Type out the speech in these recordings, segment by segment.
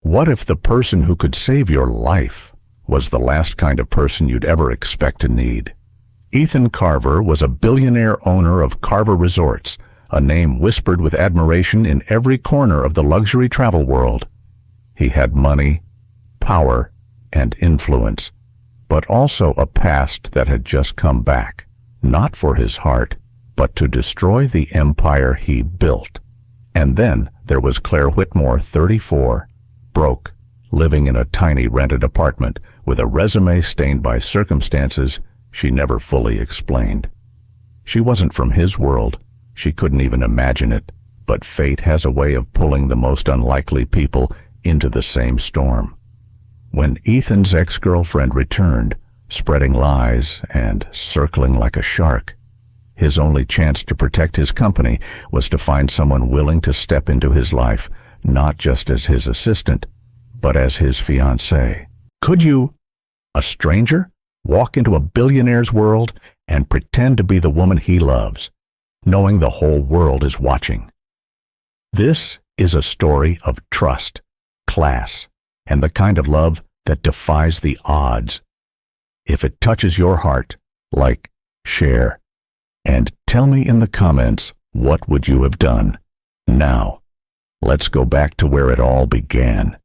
What if the person who could save your life was the last kind of person you'd ever expect to need? Ethan Carver was a billionaire owner of Carver Resorts, a name whispered with admiration in every corner of the luxury travel world. He had money, power, and influence, but also a past that had just come back, not for his heart, but to destroy the empire he built. And then there was Claire Whitmore, 34, broke, living in a tiny rented apartment with a resume stained by circumstances she never fully explained. She wasn't from his world. She couldn't even imagine it, but fate has a way of pulling the most unlikely people into the same storm. When Ethan's ex-girlfriend returned, spreading lies and circling like a shark, his only chance to protect his company was to find someone willing to step into his life, not just as his assistant, but as his fiancée. Could you, a stranger, walk into a billionaire's world and pretend to be the woman he loves, knowing the whole world is watching? This is a story of trust, class, and the kind of love that defies the odds. If it touches your heart, like, share, and tell me in the comments, what would you have done? Now, let's go back to where it all began.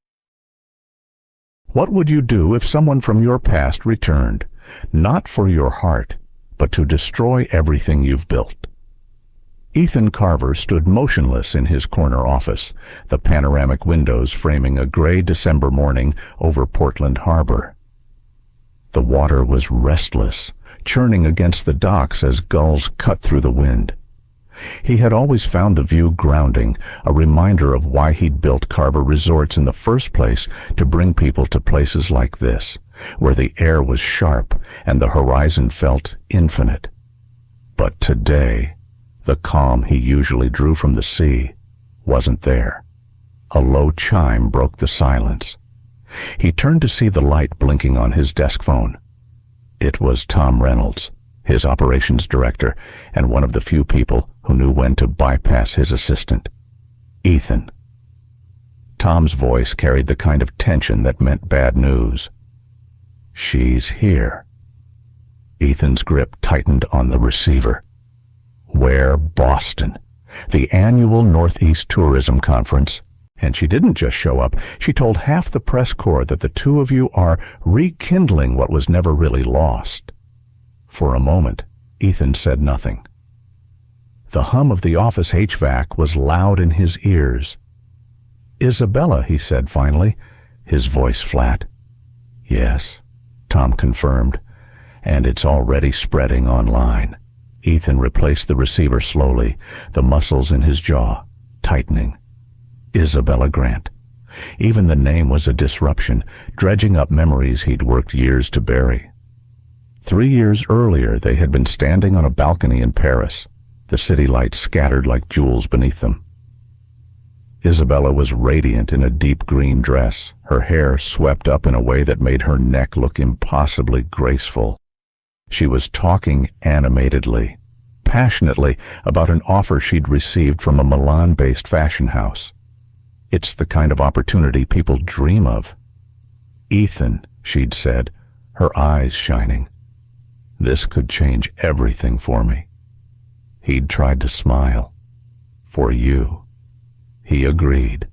What would you do if someone from your past returned, not for your heart, but to destroy everything you've built? Ethan Carver stood motionless in his corner office, the panoramic windows framing a gray December morning over Portland Harbor. The water was restless, churning against the docks as gulls cut through the wind. He had always found the view grounding, a reminder of why he'd built Carver Resorts in the first place, to bring people to places like this, where the air was sharp and the horizon felt infinite. But today, the calm he usually drew from the sea wasn't there. A low chime broke the silence. He turned to see the light blinking on his desk phone. It was Tom Reynolds, his operations director, and one of the few people who knew when to bypass his assistant. Ethan. Tom's voice carried the kind of tension that meant bad news. She's here. Ethan's grip tightened on the receiver. Where Boston? The annual Northeast Tourism Conference. And she didn't just show up. She told half the press corps that the two of you are rekindling what was never really lost. For a moment, Ethan said nothing. The hum of the office HVAC was loud in his ears. Isabella, he said finally, his voice flat. Yes, Tom confirmed, and it's already spreading online. Ethan replaced the receiver slowly, the muscles in his jaw tightening. Isabella Grant. Even the name was a disruption, dredging up memories he'd worked years to bury. 3 years earlier, they had been standing on a balcony in Paris, the city lights scattered like jewels beneath them. Isabella was radiant in a deep green dress, her hair swept up in a way that made her neck look impossibly graceful. She was talking animatedly, passionately, about an offer she'd received from a Milan-based fashion house. It's the kind of opportunity people dream of. Ethan, she'd said, her eyes shining. This could change everything for me. He'd tried to smile. For you. He agreed.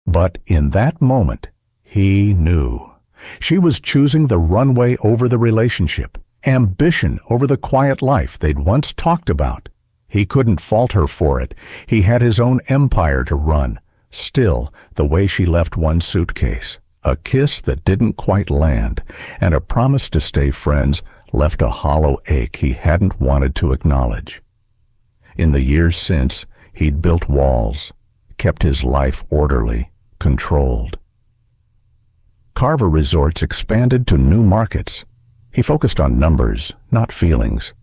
But in that moment, he knew. She was choosing the runway over the relationship, ambition over the quiet life they'd once talked about. He couldn't fault her for it. He had his own empire to run. Still, the way she left one suitcase, a kiss that didn't quite land, and a promise to stay friends left a hollow ache he hadn't wanted to acknowledge. In the years since, he'd built walls, kept his life orderly, controlled. Carver Resorts expanded to new markets. He focused on numbers, not feelings,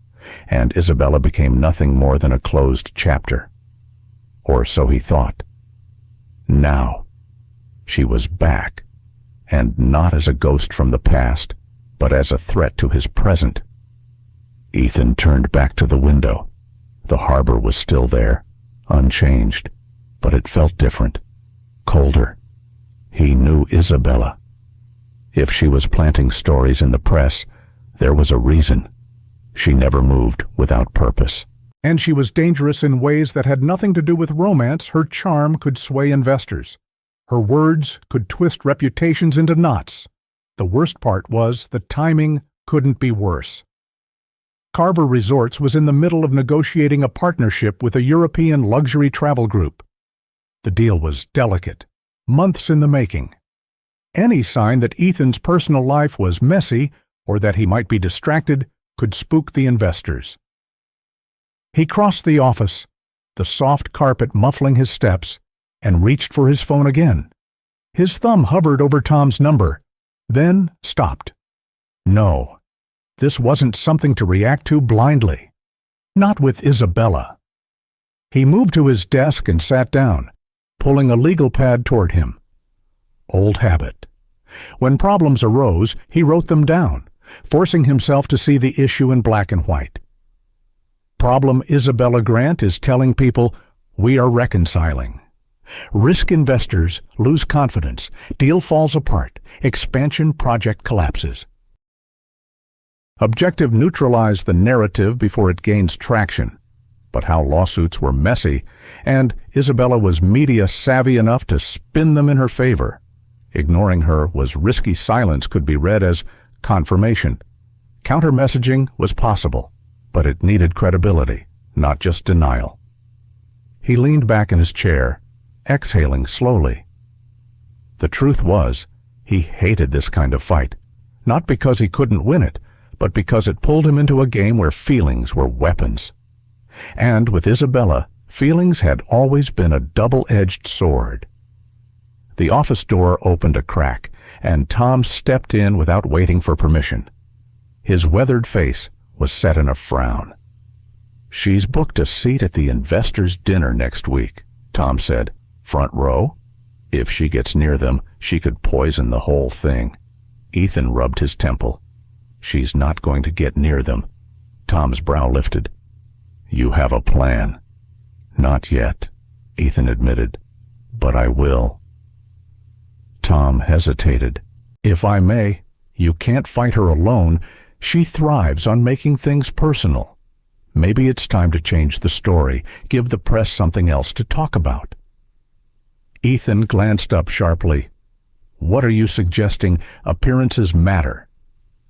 and Isabella became nothing more than a closed chapter. Or so he thought. Now, she was back, and not as a ghost from the past, but as a threat to his present. Ethan turned back to the window. The harbor was still there, unchanged, but it felt different, colder, He knew Isabella. If she was planting stories in the press, there was a reason. She never moved without purpose. And she was dangerous in ways that had nothing to do with romance. Her charm could sway investors. Her words could twist reputations into knots. The worst part was the timing couldn't be worse. Carver Resorts was in the middle of negotiating a partnership with a European luxury travel group. The deal was delicate, months in the making. Any sign that Ethan's personal life was messy or that he might be distracted could spook the investors. He crossed the office, the soft carpet muffling his steps, and reached for his phone again. His thumb hovered over Tom's number, then stopped. No, this wasn't something to react to blindly. Not with Isabella. He moved to his desk and sat down, pulling a legal pad toward him. Old habit. When problems arose, he wrote them down, forcing himself to see the issue in black and white. Problem Isabella Grant is telling people, we are reconciling. Risk investors lose confidence, deal falls apart, expansion project collapses. Objective neutralized the narrative before it gains traction. But how lawsuits were messy, and Isabella was media savvy enough to spin them in her favor. Ignoring her was risky silence could be read as confirmation. Counter-messaging was possible, but it needed credibility, not just denial. He leaned back in his chair, exhaling slowly. The truth was, he hated this kind of fight, not because he couldn't win it, but because it pulled him into a game where feelings were weapons. And with Isabella, feelings had always been a double-edged sword. The office door opened a crack, and Tom stepped in without waiting for permission. His weathered face was set in a frown. She's booked a seat at the investors' dinner next week, Tom said. Front row? If she gets near them, she could poison the whole thing. Ethan rubbed his temple. She's not going to get near them. Tom's brow lifted. You have a plan. Not yet, Ethan admitted, but I will. Tom hesitated. If I may, you can't fight her alone. She thrives on making things personal. Maybe it's time to change the story, give the press something else to talk about. Ethan glanced up sharply. What are you suggesting? Appearances matter.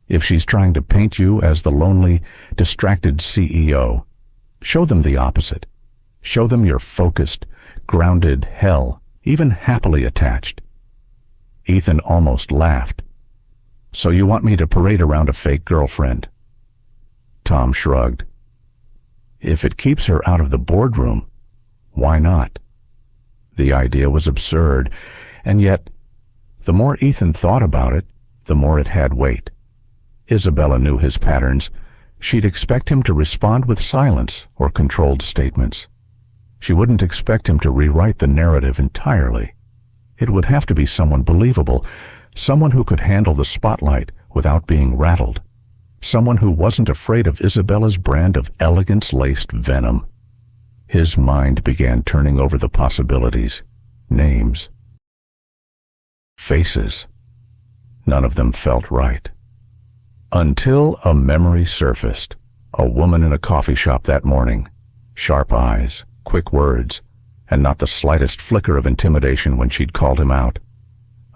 If she's trying to paint you as the lonely, distracted CEO, show them the opposite. Show them you're focused, grounded, hell, even happily attached. Ethan almost laughed. So you want me to parade around a fake girlfriend? Tom shrugged. If it keeps her out of the boardroom, why not? The idea was absurd, and yet, the more Ethan thought about it, the more it had weight. Isabella knew his patterns. She'd expect him to respond with silence or controlled statements. She wouldn't expect him to rewrite the narrative entirely. It would have to be someone believable, someone who could handle the spotlight without being rattled, someone who wasn't afraid of Isabella's brand of elegance-laced venom. His mind began turning over the possibilities, names, faces. None of them felt right. Until a memory surfaced. A woman in a coffee shop that morning. Sharp eyes, quick words, and not the slightest flicker of intimidation when she'd called him out.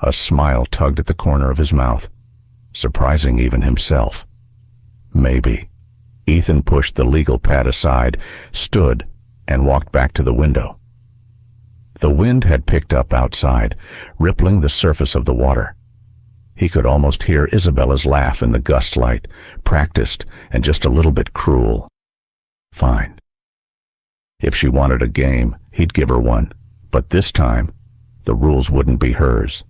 A smile tugged at the corner of his mouth, surprising even himself. Maybe. Ethan pushed the legal pad aside, stood, and walked back to the window. The wind had picked up outside, rippling the surface of the water. He could almost hear Isabella's laugh in the gust light, practiced and just a little bit cruel. Fine. If she wanted a game, he'd give her one, but this time, the rules wouldn't be hers.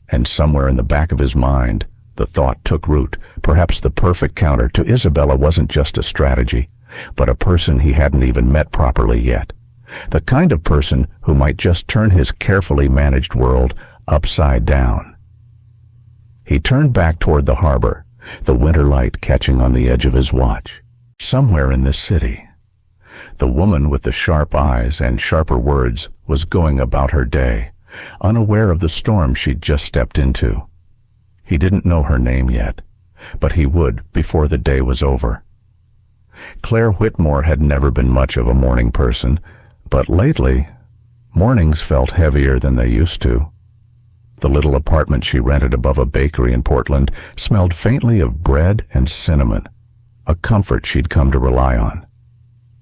And somewhere in the back of his mind, the thought took root. Perhaps the perfect counter to Isabella wasn't just a strategy, but a person he hadn't even met properly yet. The kind of person who might just turn his carefully managed world upside down. He turned back toward the harbor, the winter light catching on the edge of his watch. Somewhere in this city, the woman with the sharp eyes and sharper words was going about her day, unaware of the storm she'd just stepped into. He didn't know her name yet, but he would before the day was over. Claire Whitmore had never been much of a morning person, but lately, mornings felt heavier than they used to. The little apartment she rented above a bakery in Portland smelled faintly of bread and cinnamon, a comfort she'd come to rely on.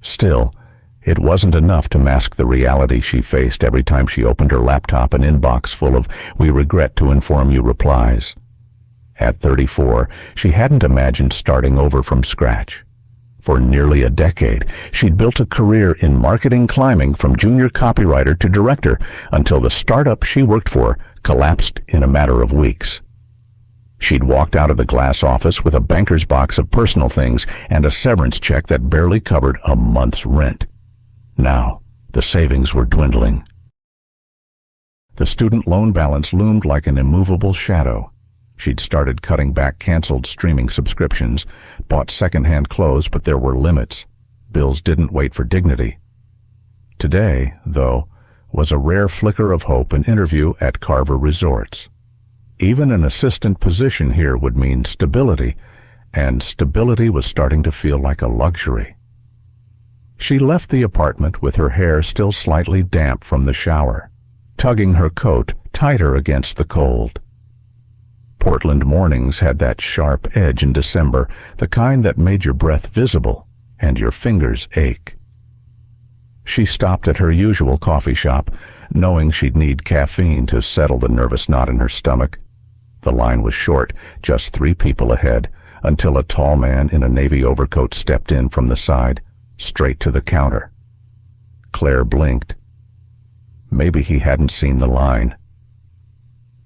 Still, it wasn't enough to mask the reality she faced every time she opened her laptop, an inbox full of "we regret to inform you" replies. At 34, she hadn't imagined starting over from scratch. For nearly a decade, she'd built a career in marketing, climbing from junior copywriter to director until the startup she worked for collapsed in a matter of weeks. She'd walked out of the glass office with a banker's box of personal things and a severance check that barely covered a month's rent. Now, the savings were dwindling. The student loan balance loomed like an immovable shadow. She'd started cutting back canceled streaming subscriptions, bought second-hand clothes, but there were limits. Bills didn't wait for dignity. Today, though, was a rare flicker of hope, an interview at Carver Resorts. Even an assistant position here would mean stability, and stability was starting to feel like a luxury. She left the apartment with her hair still slightly damp from the shower, tugging her coat tighter against the cold. Portland mornings had that sharp edge in December, the kind that made your breath visible and your fingers ache. She stopped at her usual coffee shop, knowing she'd need caffeine to settle the nervous knot in her stomach. The line was short, just 3 people ahead, until a tall man in a navy overcoat stepped in from the side, straight to the counter. Claire blinked. Maybe he hadn't seen the line.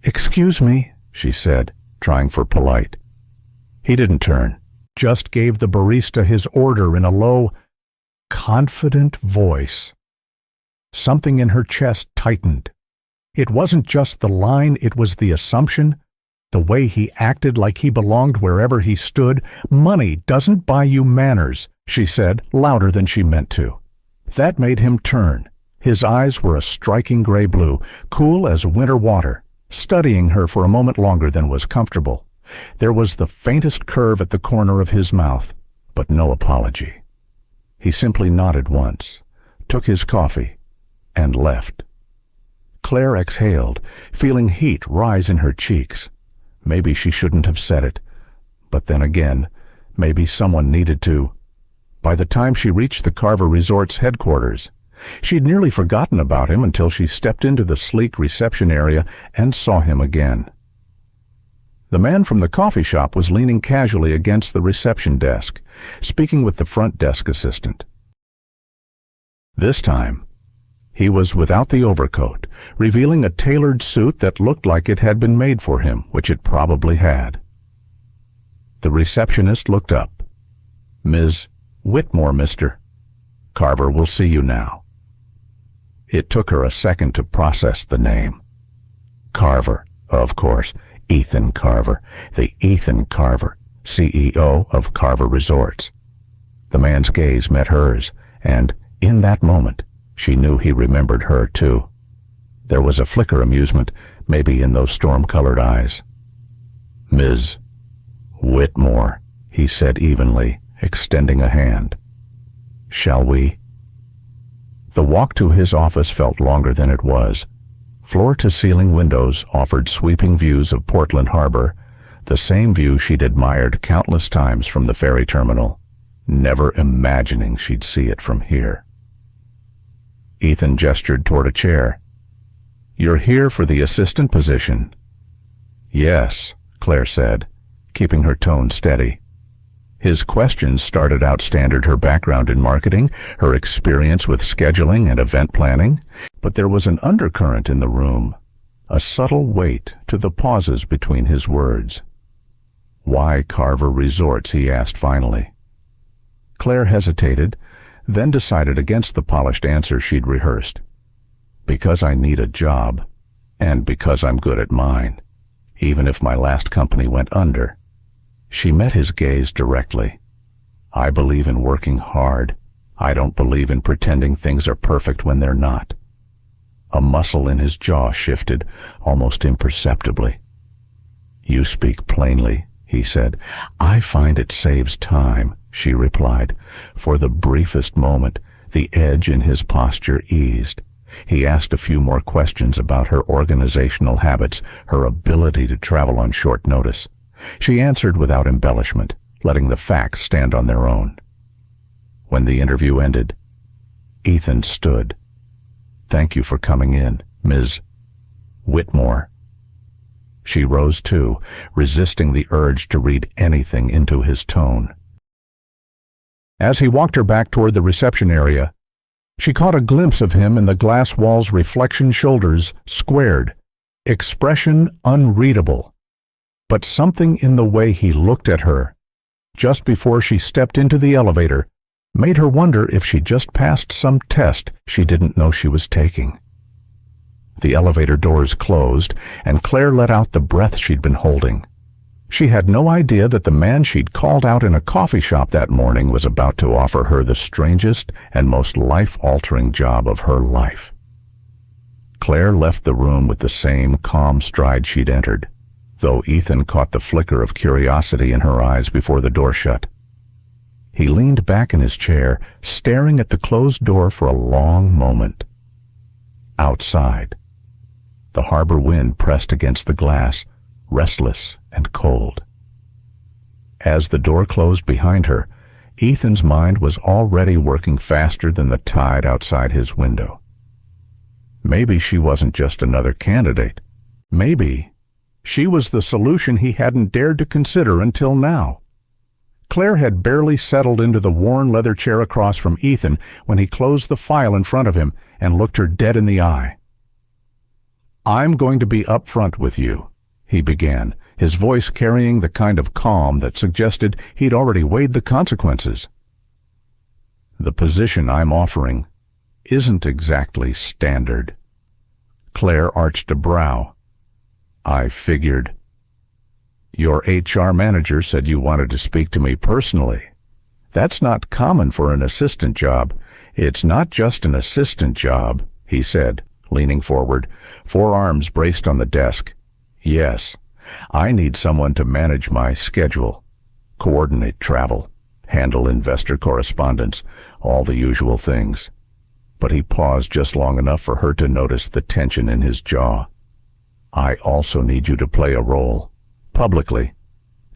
"Excuse me," she said, trying for polite. He didn't turn, just gave the barista his order in a low, confident voice. Something in her chest tightened. It wasn't just the line, it was the assumption, the way he acted like he belonged wherever he stood. "Money doesn't buy you manners," she said, louder than she meant to. That made him turn. His eyes were a striking gray blue, cool as winter water, studying her for a moment longer than was comfortable. There was the faintest curve at the corner of his mouth, but no apology. He simply nodded once, took his coffee, and left. Claire exhaled, feeling heat rise in her cheeks. Maybe she shouldn't have said it, but then again, maybe someone needed to. By the time she reached the Carver Resorts headquarters, she'd nearly forgotten about him until she stepped into the sleek reception area and saw him again. The man from the coffee shop was leaning casually against the reception desk, speaking with the front desk assistant. This time, he was without the overcoat, revealing a tailored suit that looked like it had been made for him, which it probably had. The receptionist looked up. "Ms. Whitmore, Mr. Carver will see you now." It took her a second to process the name. Carver, of course, Ethan Carver, the Ethan Carver, CEO of Carver Resorts. The man's gaze met hers, and in that moment, she knew he remembered her too. There was a flicker of amusement, maybe in those storm-colored eyes. "Ms. Whitmore," he said evenly, extending a hand. "Shall we?" The walk to his office felt longer than it was. Floor-to-ceiling windows offered sweeping views of Portland Harbor, the same view she'd admired countless times from the ferry terminal, never imagining she'd see it from here. Ethan gestured toward a chair. "You're here for the assistant position?" "Yes," Claire said, keeping her tone steady. His questions started out standard, her background in marketing, her experience with scheduling and event planning, but there was an undercurrent in the room, a subtle weight to the pauses between his words. "Why Carver Resorts?" he asked finally. Claire hesitated, then decided against the polished answer she'd rehearsed. "Because I need a job, and because I'm good at mine, even if my last company went under." She met his gaze directly. "I believe in working hard. I don't believe in pretending things are perfect when they're not." A muscle in his jaw shifted, almost imperceptibly. "You speak plainly," he said. "I find it saves time," she replied. For the briefest moment, the edge in his posture eased. He asked a few more questions about her organizational habits, her ability to travel on short notice. She answered without embellishment, letting the facts stand on their own. When the interview ended, Ethan stood. "Thank you for coming in, Ms. Whitmore." She rose too, resisting the urge to read anything into his tone. As he walked her back toward the reception area, she caught a glimpse of him in the glass wall's reflection, shoulders squared, expression unreadable. But something in the way he looked at her, just before she stepped into the elevator, made her wonder if she just passed some test she didn't know she was taking. The elevator doors closed, and Claire let out the breath she'd been holding. She had no idea that the man she'd called out in a coffee shop that morning was about to offer her the strangest and most life-altering job of her life. Claire left the room with the same calm stride she'd entered, though Ethan caught the flicker of curiosity in her eyes before the door shut. He leaned back in his chair, staring at the closed door for a long moment. Outside, the harbor wind pressed against the glass, restless and cold. As the door closed behind her, Ethan's mind was already working faster than the tide outside his window. Maybe she wasn't just another candidate. Maybe she was the solution he hadn't dared to consider until now. Claire had barely settled into the worn leather chair across from Ethan when he closed the file in front of him and looked her dead in the eye. "I'm going to be upfront with you," he began, his voice carrying the kind of calm that suggested he'd already weighed the consequences. "The position I'm offering isn't exactly standard." Claire arched a brow. "I figured. Your HR manager said you wanted to speak to me personally. That's not common for an assistant job." "It's not just an assistant job," he said, leaning forward, forearms braced on the desk. "Yes, I need someone to manage my schedule, coordinate travel, handle investor correspondence, all the usual things." But he paused just long enough for her to notice the tension in his jaw. "I also need you to play a role. Publicly."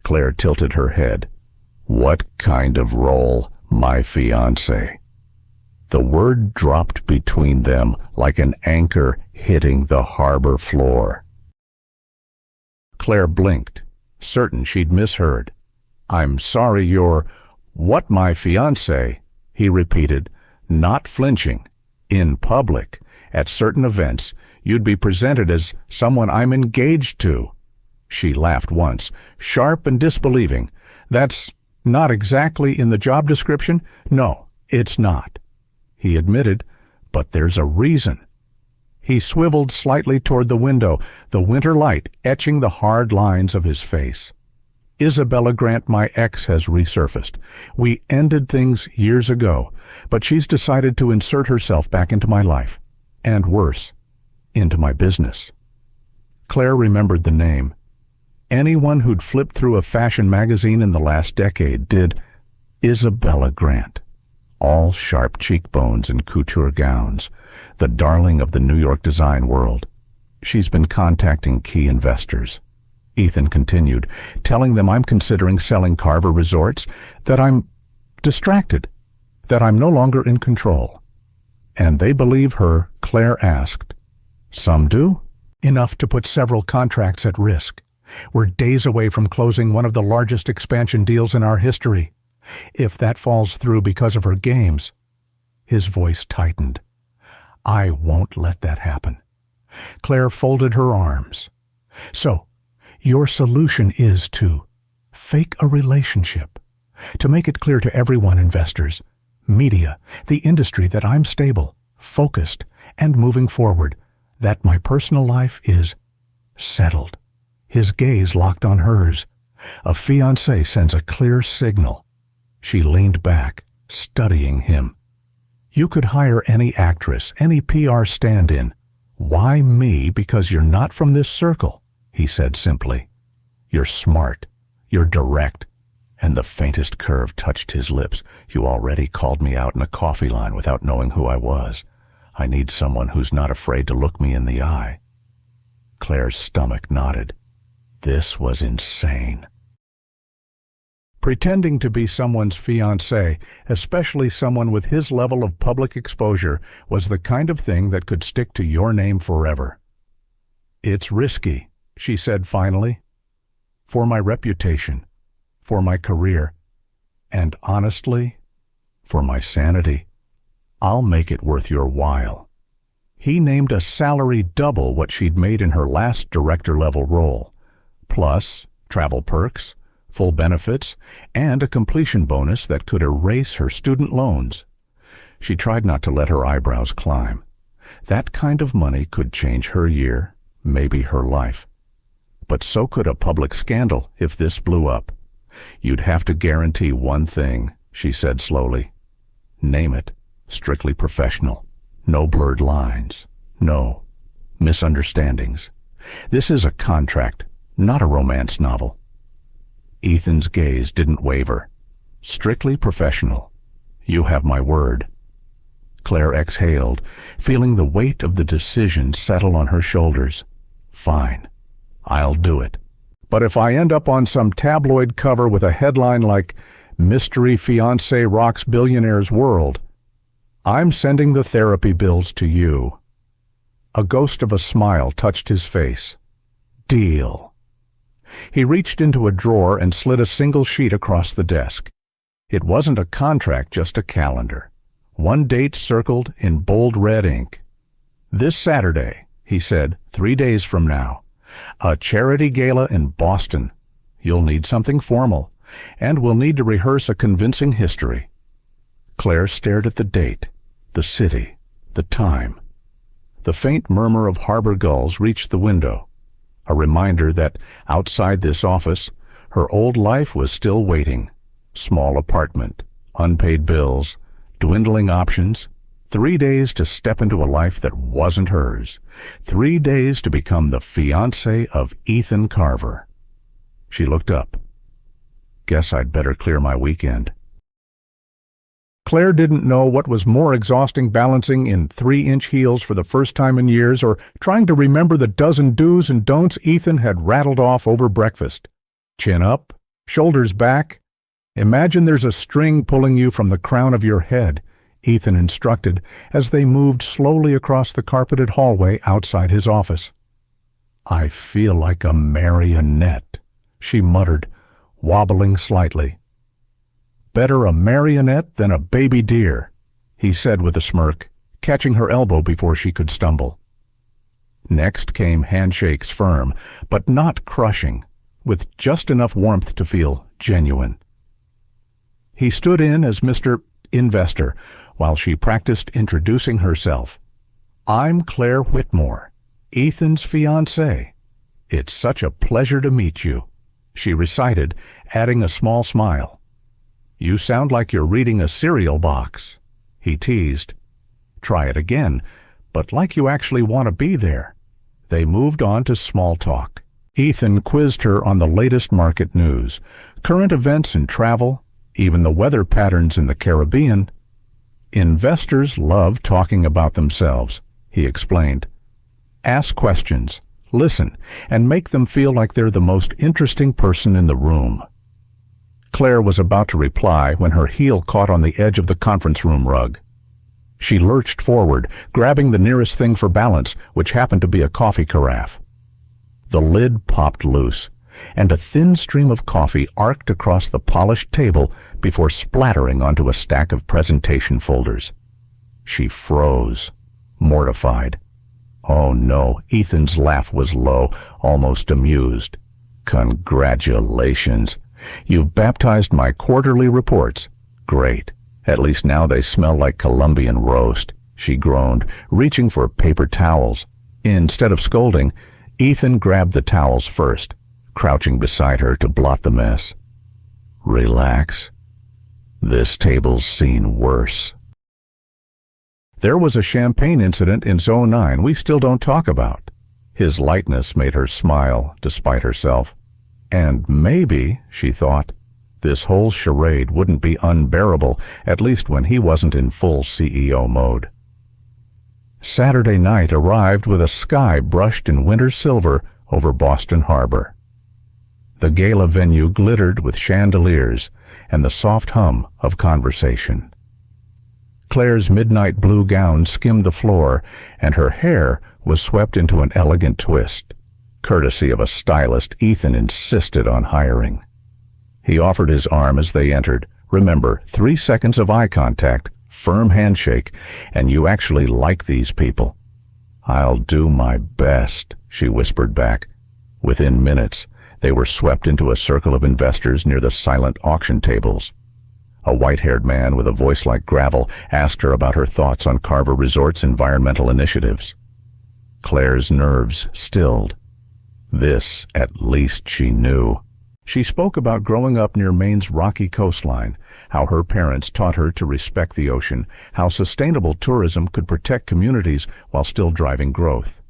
Claire tilted her head. "What kind of role, my fiancée?" The word dropped between them like an anchor hitting the harbor floor. Claire blinked, certain she'd misheard. "I'm sorry, you're—" "What, my fiancé?" he repeated, not flinching. "In public, at certain events, you'd be presented as someone I'm engaged to." She laughed once, sharp and disbelieving. "That's not exactly in the job description?" "No, it's not," he admitted, "but there's a reason." He swiveled slightly toward the window, the winter light etching the hard lines of his face. "Isabella Grant, my ex, has resurfaced. We ended things years ago, but she's decided to insert herself back into my life, and worse, into my business." Claire remembered the name. Anyone who'd flipped through a fashion magazine in the last decade did. Isabella Grant. All sharp cheekbones and couture gowns, the darling of the New York design world. "She's been contacting key investors," Ethan continued, "telling them I'm considering selling Carver Resorts, that I'm distracted, that I'm no longer in control. And they believe her," Claire asked. "Some do?" "Enough to put several contracts at risk. We're days away from closing one of the largest expansion deals in our history. If that falls through because of her games—" His voice tightened. "I won't let that happen." Claire folded her arms. "So, your solution is to fake a relationship, to make it clear to everyone, investors, media, the industry, that I'm stable, focused, and moving forward, that my personal life is settled." His gaze locked on hers. A fiancé sends a clear signal. She leaned back, studying him. "You could hire any actress, any PR stand-in. "Why me? Because you're not from this circle," he said simply. "You're smart, you're direct," and the faintest curve touched his lips. "You already called me out in a coffee line without knowing who I was. I need someone who's not afraid to look me in the eye." Claire's stomach knotted. This was insane. Pretending to be someone's fiancée, especially someone with his level of public exposure, was the kind of thing that could stick to your name forever. "It's risky," she said finally. "For my reputation, for my career, and honestly, for my sanity. I'll make it worth your while." He named a salary double what she'd made in her last director-level role, plus travel perks, full benefits, and a completion bonus that could erase her student loans. She tried not to let her eyebrows climb. That kind of money could change her year, maybe her life. But so could a public scandal if this blew up. "You'd have to guarantee one thing," she said slowly. "Name it. Strictly professional. No blurred lines. No misunderstandings. This is a contract, not a romance novel." Ethan's gaze didn't waver. "Strictly professional. You have my word." Claire exhaled, feeling the weight of the decision settle on her shoulders. "Fine. I'll do it. But if I end up on some tabloid cover with a headline like "Mystery Fiancé Rocks Billionaire's World," I'm sending the therapy bills to you." A ghost of a smile touched his face. "Deal." He reached into a drawer and slid a single sheet across the desk. It wasn't a contract, just a calendar. One date circled in bold red ink. "This Saturday," he said, 3 days from now. "A charity gala in Boston. You'll need something formal, and we'll need to rehearse a convincing history." Claire stared at the date, the city, the time. The faint murmur of harbor gulls reached the window, a reminder that outside this office, her old life was still waiting. Small apartment, unpaid bills, dwindling options. 3 days to step into a life that wasn't hers. 3 days to become the fiancée of Ethan Carver. She looked up. "Guess I'd better clear my weekend." Claire didn't know what was more exhausting, balancing in 3-inch heels for the first time in years or trying to remember the dozen do's and don'ts Ethan had rattled off over breakfast. Chin up, shoulders back. "Imagine there's a string pulling you from the crown of your head," Ethan instructed as they moved slowly across the carpeted hallway outside his office. "I feel like a marionette," she muttered, wobbling slightly. "Better a marionette than a baby deer," he said with a smirk, catching her elbow before she could stumble. Next came handshakes firm, but not crushing, with just enough warmth to feel genuine. He stood in as Mr. Investor while she practiced introducing herself. "I'm Claire Whitmore, Ethan's fiancée. It's such a pleasure to meet you," she recited, adding a small smile. "You sound like you're reading a cereal box," he teased. "Try it again, but like you actually want to be there." They moved on to small talk. Ethan quizzed her on the latest market news, current events in travel, even the weather patterns in the Caribbean. "Investors love talking about themselves," he explained. "Ask questions, listen, and make them feel like they're the most interesting person in the room." Claire was about to reply when her heel caught on the edge of the conference room rug. She lurched forward, grabbing the nearest thing for balance, which happened to be a coffee carafe. The lid popped loose, and a thin stream of coffee arced across the polished table before splattering onto a stack of presentation folders. She froze, mortified. Oh no, Ethan's laugh was low, almost amused. "Congratulations. You've baptized my quarterly reports. Great. At least now they smell like Colombian roast," she groaned, reaching for paper towels. Instead of scolding, Ethan grabbed the towels first, crouching beside her to blot the mess. "Relax. This table's seen worse." There was a champagne incident in Zone 9 we still don't talk about. His lightness made her smile despite herself. And maybe, she thought, this whole charade wouldn't be unbearable, at least when he wasn't in full CEO mode. Saturday night arrived with a sky brushed in winter silver over Boston Harbor. The gala venue glittered with chandeliers and the soft hum of conversation. Claire's midnight blue gown skimmed the floor, and her hair was swept into an elegant twist. Courtesy of a stylist Ethan insisted on hiring. He offered his arm as they entered. Remember, 3 seconds of eye contact, firm handshake, and you actually like these people. "I'll do my best," she whispered back. Within minutes, they were swept into a circle of investors near the silent auction tables. A white-haired man with a voice like gravel asked her about her thoughts on Carver Resort's environmental initiatives. Claire's nerves stilled. This, at least, she knew. She spoke about growing up near Maine's rocky coastline, how her parents taught her to respect the ocean, how sustainable tourism could protect communities while still driving growth.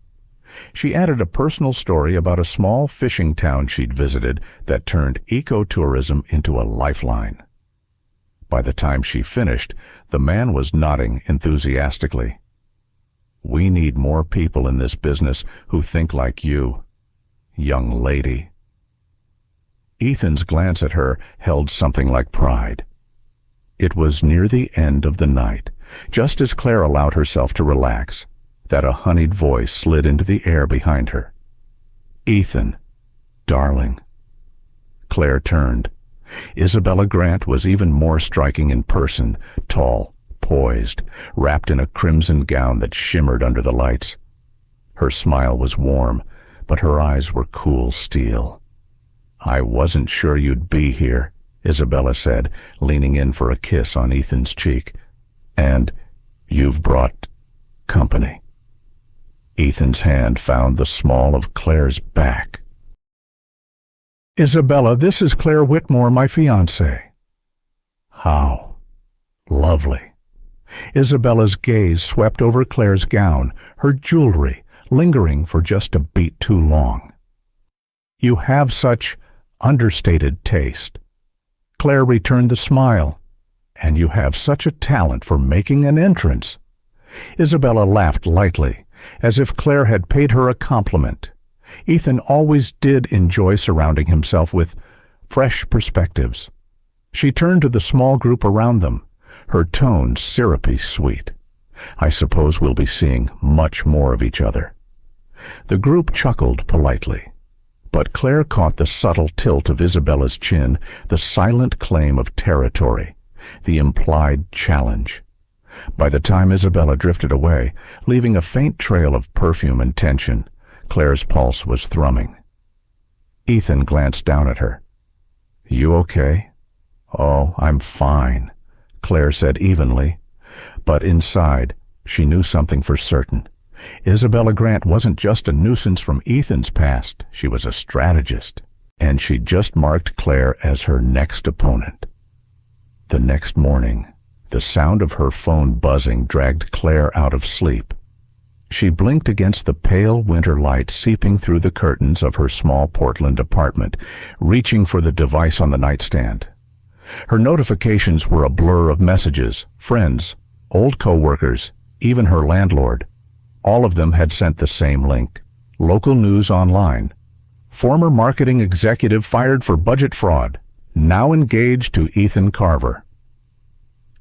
She added a personal story about a small fishing town she'd visited that turned ecotourism into a lifeline. By the time she finished, the man was nodding enthusiastically. "We need more people in this business who think like you, young lady." Ethan's glance at her held something like pride. It was near the end of the night, just as Claire allowed herself to relax, that a honeyed voice slid into the air behind her. "Ethan, darling." Claire turned. Isabella Grant was even more striking in person, tall, poised, wrapped in a crimson gown that shimmered under the lights. Her smile was warm, but her eyes were cool steel. "I wasn't sure you'd be here," Isabella said, leaning in for a kiss on Ethan's cheek. "And you've brought company." Ethan's hand found the small of Claire's back. "Isabella, this is Claire Whitmore, my fiancée." "How lovely." Isabella's gaze swept over Claire's gown, her jewelry, lingering for just a beat too long. "You have such understated taste." Claire returned the smile. "And you have such a talent for making an entrance." Isabella laughed lightly, as if Claire had paid her a compliment. Ethan always did enjoy surrounding himself with fresh perspectives. She turned to the small group around them, her tone syrupy sweet. "I suppose we'll be seeing much more of each other." The group chuckled politely, but Claire caught the subtle tilt of Isabella's chin, the silent claim of territory, the implied challenge. By the time Isabella drifted away, leaving a faint trail of perfume and tension, Claire's pulse was thrumming. Ethan glanced down at her. "You okay?" "Oh, I'm fine," Claire said evenly. But inside, she knew something for certain. Isabella Grant wasn't just a nuisance from Ethan's past, she was a strategist, and she'd just marked Claire as her next opponent. The next morning, the sound of her phone buzzing dragged Claire out of sleep. She blinked against the pale winter light seeping through the curtains of her small Portland apartment, reaching for the device on the nightstand. Her notifications were a blur of messages, friends, old co-workers, even her landlord. All of them had sent the same link. Local news online. Former marketing executive fired for budget fraud. Now engaged to Ethan Carver.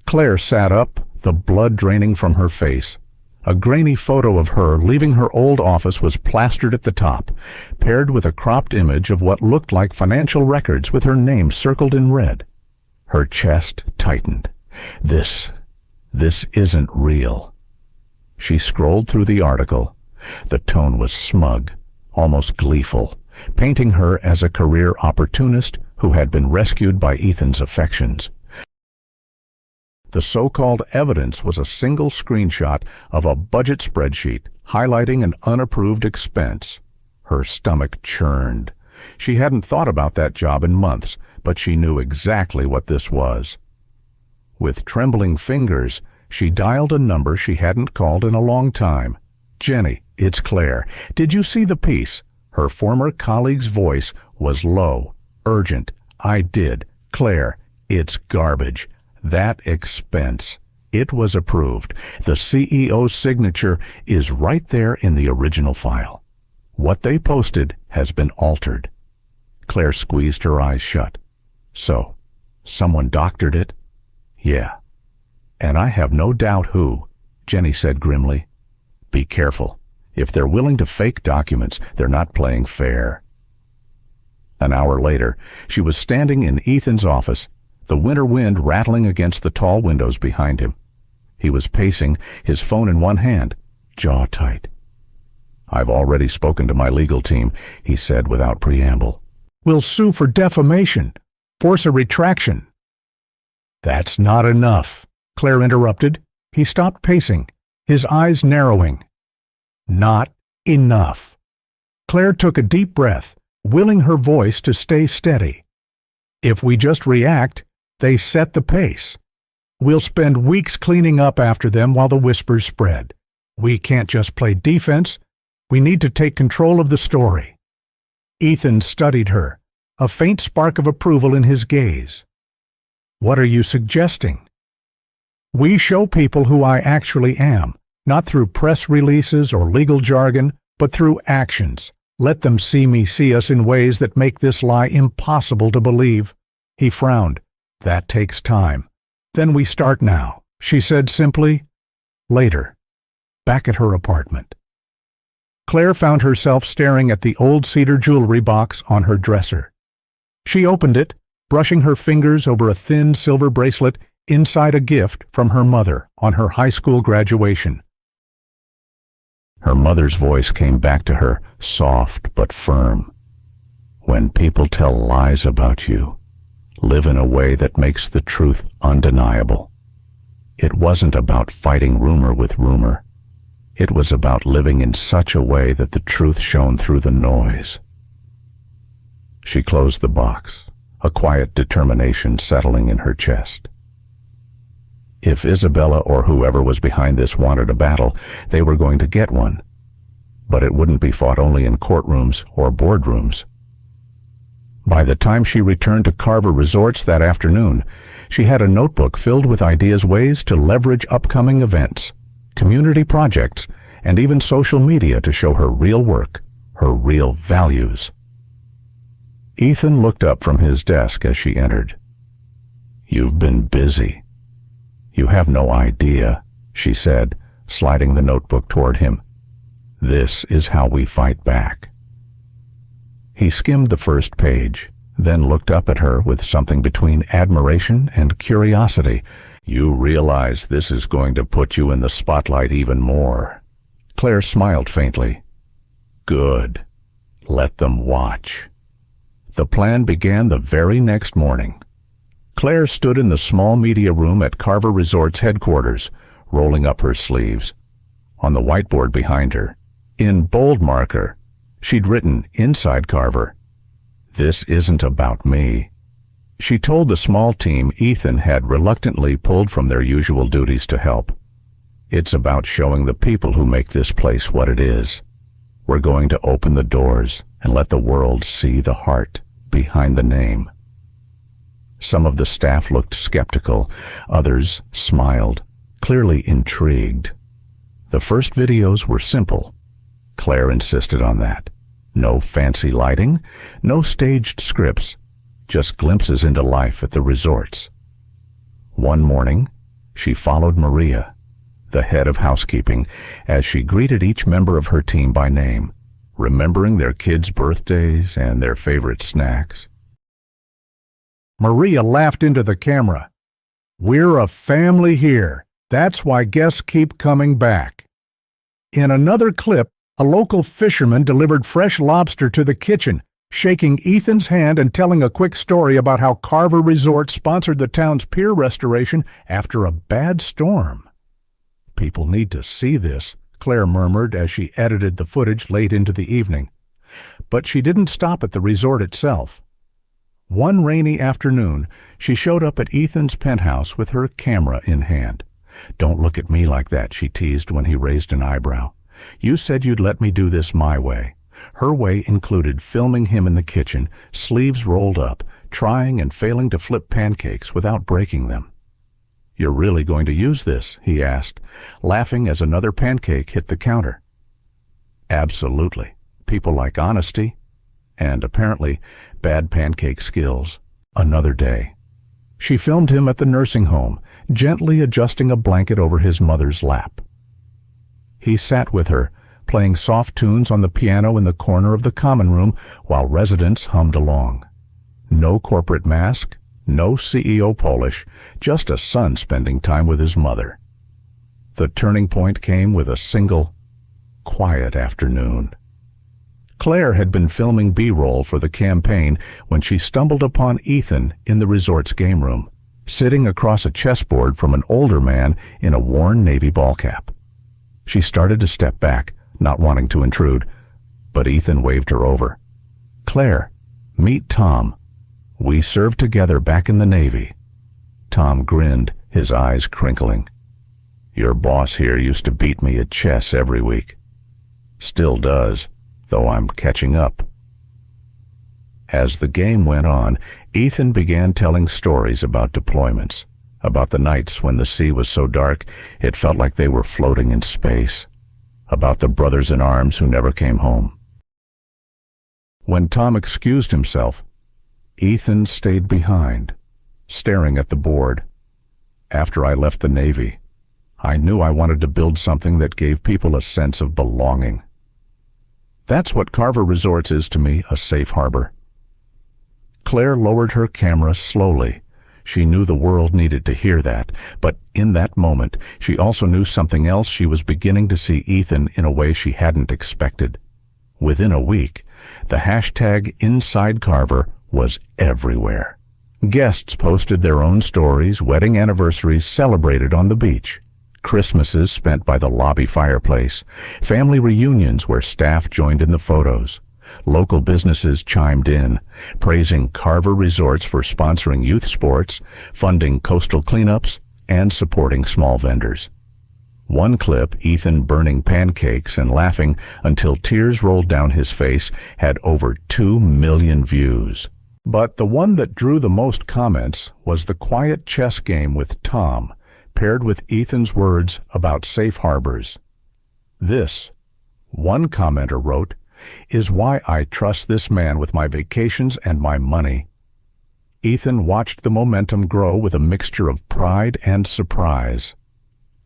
Claire sat up, the blood draining from her face. A grainy photo of her leaving her old office was plastered at the top, paired with a cropped image of what looked like financial records with her name circled in red. Her chest tightened. This isn't real. She scrolled through the article. The tone was smug, almost gleeful, painting her as a career opportunist who had been rescued by Ethan's affections. The so-called evidence was a single screenshot of a budget spreadsheet highlighting an unapproved expense. Her stomach churned. She hadn't thought about that job in months, but she knew exactly what this was. With trembling fingers, She dialed a number she hadn't called in a long time. "Jenny, it's Claire. Did you see the piece?" Her former colleague's voice was low, urgent. "I did. Claire, it's garbage. That expense. It was approved. The CEO's signature is right there in the original file. What they posted has been altered." Claire squeezed her eyes shut. "So, someone doctored it?" "Yeah. And I have no doubt who," Jenny said grimly. "Be careful. If they're willing to fake documents, they're not playing fair." An hour later, she was standing in Ethan's office, the winter wind rattling against the tall windows behind him. He was pacing, his phone in one hand, jaw tight. "I've already spoken to my legal team," he said without preamble. "We'll sue for defamation, force a retraction." "That's not enough," Claire interrupted. He stopped pacing, his eyes narrowing. "Not enough." Claire took a deep breath, willing her voice to stay steady. "If we just react, they set the pace. We'll spend weeks cleaning up after them while the whispers spread. We can't just play defense. We need to take control of the story." Ethan studied her, a faint spark of approval in his gaze. "What are you suggesting?" "We show people who I actually am, not through press releases or legal jargon, but through actions. Let them see us in ways that make this lie impossible to believe." He frowned. "That takes time." "Then we start now," she said simply. Later, back at her apartment. Claire found herself staring at the old cedar jewelry box on her dresser. She opened it, brushing her fingers over a thin silver bracelet inside a gift from her mother on her high school graduation. Her mother's voice came back to her, soft but firm. "When people tell lies about you, live in a way that makes the truth undeniable." It wasn't about fighting rumor with rumor. It was about living in such a way that the truth shone through the noise. She closed the box, a quiet determination settling in her chest. If Isabella or whoever was behind this wanted a battle, they were going to get one. But it wouldn't be fought only in courtrooms or boardrooms. By the time she returned to Carver Resorts that afternoon, she had a notebook filled with ways to leverage upcoming events, community projects, and even social media to show her real work, her real values. Ethan looked up from his desk as she entered. "You've been busy." "You have no idea," she said, sliding the notebook toward him. "This is how we fight back." He skimmed the first page, then looked up at her with something between admiration and curiosity. "You realize this is going to put you in the spotlight even more." Claire smiled faintly. "Good. Let them watch." The plan began the very next morning. Claire stood in the small media room at Carver Resorts headquarters, rolling up her sleeves. On the whiteboard behind her, in bold marker, she'd written inside Carver, "This isn't about me." She told the small team Ethan had reluctantly pulled from their usual duties to help. "It's about showing the people who make this place what it is. We're going to open the doors and let the world see the heart behind the name." Some of the staff looked skeptical, others smiled, clearly intrigued. The first videos were simple. Claire insisted on that. No fancy lighting, no staged scripts, just glimpses into life at the resorts. One morning, she followed Maria, the head of housekeeping, as she greeted each member of her team by name, remembering their kids' birthdays and their favorite snacks. Maria laughed into the camera. "We're a family here. That's why guests keep coming back." In another clip, a local fisherman delivered fresh lobster to the kitchen, shaking Ethan's hand and telling a quick story about how Carver Resort sponsored the town's pier restoration after a bad storm. "People need to see this," Claire murmured as she edited the footage late into the evening. But she didn't stop at the resort itself. One rainy afternoon, she showed up at Ethan's penthouse with her camera in hand. "Don't look at me like that," she teased when he raised an eyebrow. "You said you'd let me do this my way." Her way included filming him in the kitchen, sleeves rolled up, trying and failing to flip pancakes without breaking them. "You're really going to use this?" he asked, laughing as another pancake hit the counter. "Absolutely. People like honesty, and apparently bad pancake skills." Another day. She filmed him at the nursing home, gently adjusting a blanket over his mother's lap. He sat with her, playing soft tunes on the piano in the corner of the common room while residents hummed along. No corporate mask, no CEO polish, just a son spending time with his mother. The turning point came with a single, quiet afternoon. Claire had been filming B-roll for the campaign when she stumbled upon Ethan in the resort's game room, sitting across a chessboard from an older man in a worn navy ball cap. She started to step back, not wanting to intrude, but Ethan waved her over. "Claire, meet Tom. We served together back in the Navy." Tom grinned, his eyes crinkling. "Your boss here used to beat me at chess every week. Still does, though I'm catching up." As the game went on, Ethan began telling stories about deployments, about the nights when the sea was so dark it felt like they were floating in space, about the brothers in arms who never came home. When Tom excused himself, Ethan stayed behind, staring at the board. "After I left the Navy, I knew I wanted to build something that gave people a sense of belonging. That's what Carver Resorts is to me, a safe harbor." Claire lowered her camera slowly. She knew the world needed to hear that, but in that moment, she also knew something else. She was beginning to see Ethan in a way she hadn't expected. Within a week, the hashtag #InsideCarver was everywhere. Guests posted their own stories, wedding anniversaries celebrated on the beach, Christmases spent by the lobby fireplace, family reunions where staff joined in the photos. Local businesses chimed in, praising Carver Resorts for sponsoring youth sports, funding coastal cleanups, and supporting small vendors. One clip, Ethan burning pancakes and laughing until tears rolled down his face, had over 2 million views. But the one that drew the most comments was the quiet chess game with Tom, paired with Ethan's words about safe harbors. "This," one commenter wrote, "is why I trust this man with my vacations and my money." Ethan watched the momentum grow with a mixture of pride and surprise.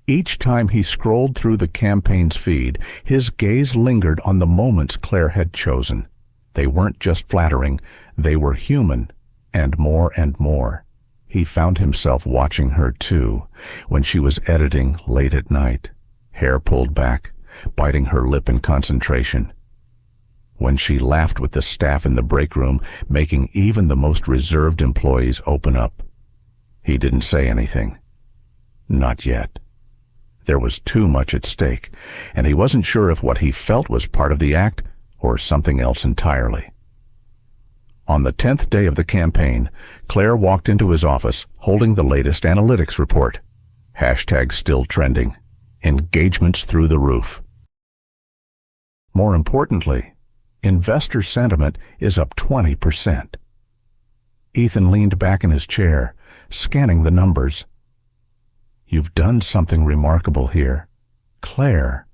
Each time he scrolled through the campaign's feed, his gaze lingered on the moments Claire had chosen. They weren't just flattering, they were human, and more. He found himself watching her too, when she was editing late at night, hair pulled back, biting her lip in concentration. When she laughed with the staff in the break room, making even the most reserved employees open up. He didn't say anything. Not yet. There was too much at stake, and he wasn't sure if what he felt was part of the act or something else entirely. On the 10th day of the campaign, Claire walked into his office holding the latest analytics report. Hashtag still trending. Engagements through the roof. More importantly, investor sentiment is up 20%. Ethan leaned back in his chair, scanning the numbers. "You've done something remarkable here, Claire."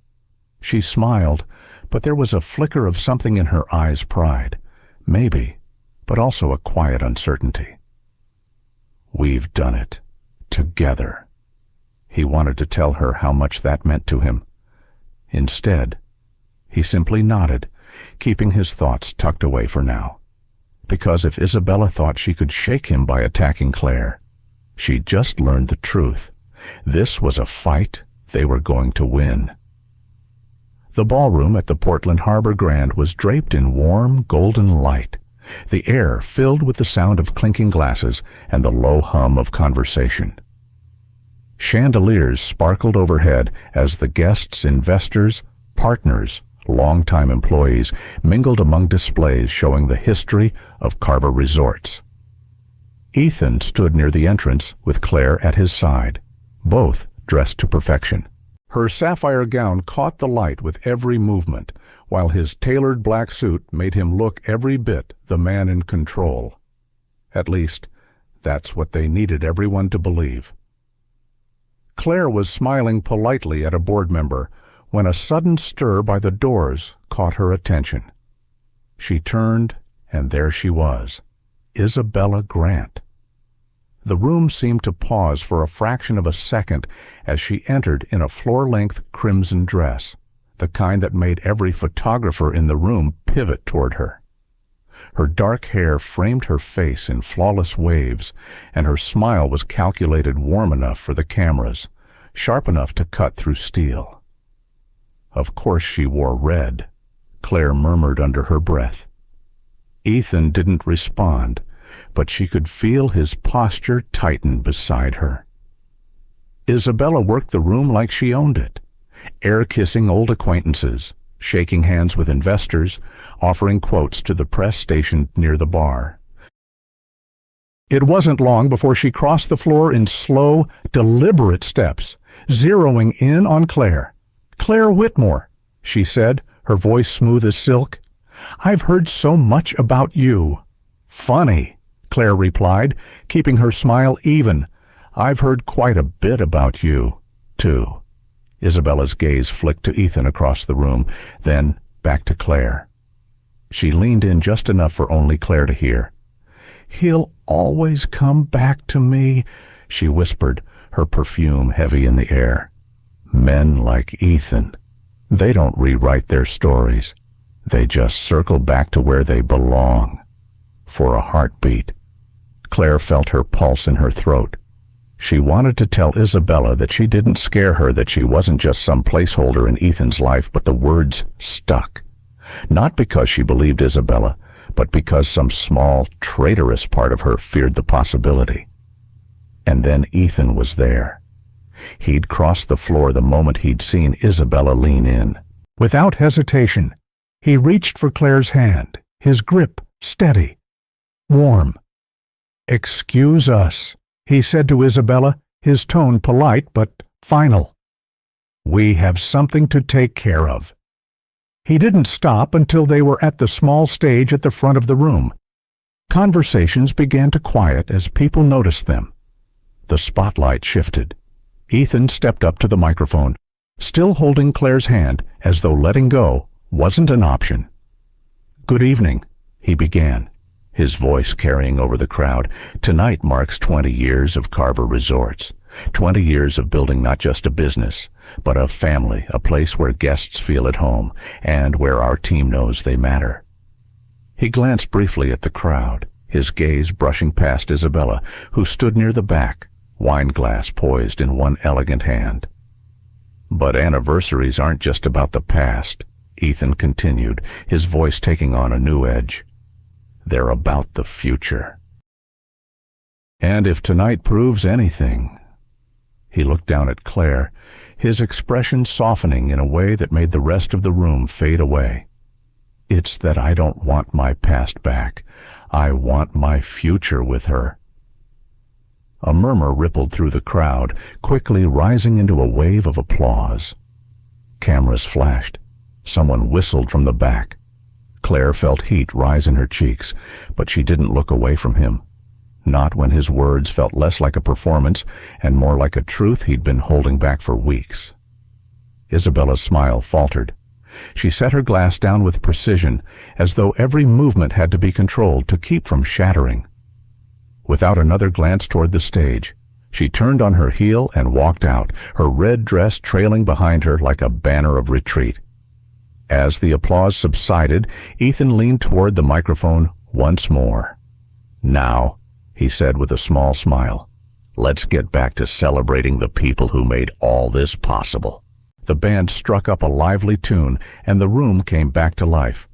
She smiled, but there was a flicker of something in her eyes, pride, maybe, but also a quiet uncertainty. "We've done it. Together." He wanted to tell her how much that meant to him. Instead, he simply nodded, keeping his thoughts tucked away for now. Because if Isabella thought she could shake him by attacking Claire, she'd just learned the truth. This was a fight they were going to win. The ballroom at the Portland Harbor Grand was draped in warm, golden light, the air filled with the sound of clinking glasses and the low hum of conversation. Chandeliers sparkled overhead as the guests, investors, partners, longtime employees mingled among displays showing the history of Carver Resorts. Ethan stood near the entrance with Claire at his side, both dressed to perfection. Her sapphire gown caught the light with every movement, while his tailored black suit made him look every bit the man in control. At least, that's what they needed everyone to believe. Claire was smiling politely at a board member when a sudden stir by the doors caught her attention. She turned, and there she was, Isabella Grant. The room seemed to pause for a fraction of a second as she entered in a floor-length crimson dress, the kind that made every photographer in the room pivot toward her. Her dark hair framed her face in flawless waves, and her smile was calculated warm enough for the cameras, sharp enough to cut through steel. Of course she wore red, Claire murmured under her breath. Ethan didn't respond, but she could feel his posture tighten beside her. Isabella worked the room like she owned it, air-kissing old acquaintances, shaking hands with investors, offering quotes to the press stationed near the bar. It wasn't long before she crossed the floor in slow, deliberate steps, zeroing in on Claire. "Claire Whitmore," she said, her voice smooth as silk. "I've heard so much about you." "Funny," Claire replied, keeping her smile even. "I've heard quite a bit about you, too." Isabella's gaze flicked to Ethan across the room, then back to Claire. She leaned in just enough for only Claire to hear. "He'll always come back to me," she whispered, her perfume heavy in the air. Men like Ethan, they don't rewrite their stories. They just circle back to where they belong. For a heartbeat. Claire felt her pulse in her throat. She wanted to tell Isabella that she didn't scare her, that she wasn't just some placeholder in Ethan's life, but the words stuck. Not because she believed Isabella, but because some small, traitorous part of her feared the possibility. And then Ethan was there. He'd crossed the floor the moment he'd seen Isabella lean in. Without hesitation, he reached for Claire's hand, his grip steady, warm. "Excuse us," he said to Isabella, his tone polite but final. "We have something to take care of." He didn't stop until they were at the small stage at the front of the room. Conversations began to quiet as people noticed them. The spotlight shifted. Ethan stepped up to the microphone, still holding Claire's hand as though letting go wasn't an option. "Good evening," he began, his voice carrying over the crowd. "Tonight marks 20 years of Carver Resorts, 20 years of building not just a business, but a family, a place where guests feel at home, and where our team knows they matter." He glanced briefly at the crowd, his gaze brushing past Isabella, who stood near the back, wine glass poised in one elegant hand. "But anniversaries aren't just about the past," Ethan continued, his voice taking on a new edge. "They're about the future. And if tonight proves anything—" He looked down at Claire, his expression softening in a way that made the rest of the room fade away. "It's that I don't want my past back. I want my future with her." A murmur rippled through the crowd, quickly rising into a wave of applause. Cameras flashed. Someone whistled from the back. Claire felt heat rise in her cheeks, but she didn't look away from him. Not when his words felt less like a performance and more like a truth he'd been holding back for weeks. Isabella's smile faltered. She set her glass down with precision, as though every movement had to be controlled to keep from shattering. Without another glance toward the stage, she turned on her heel and walked out, her red dress trailing behind her like a banner of retreat. As the applause subsided, Ethan leaned toward the microphone once more. "Now," he said with a small smile, "let's get back to celebrating the people who made all this possible." The band struck up a lively tune, and the room came back to life.